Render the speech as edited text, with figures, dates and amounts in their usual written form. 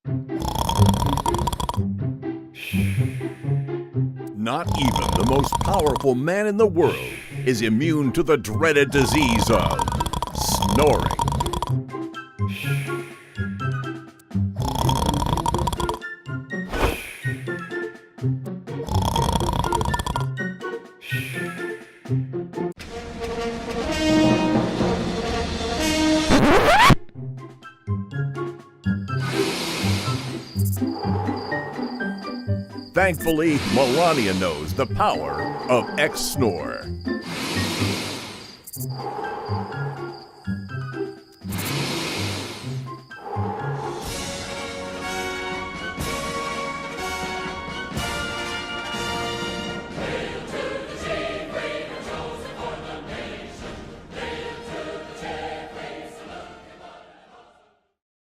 Not even the most powerful man in the world is immune to the dreaded disease of snoring. Thankfully, Melania knows the power of X-Snore.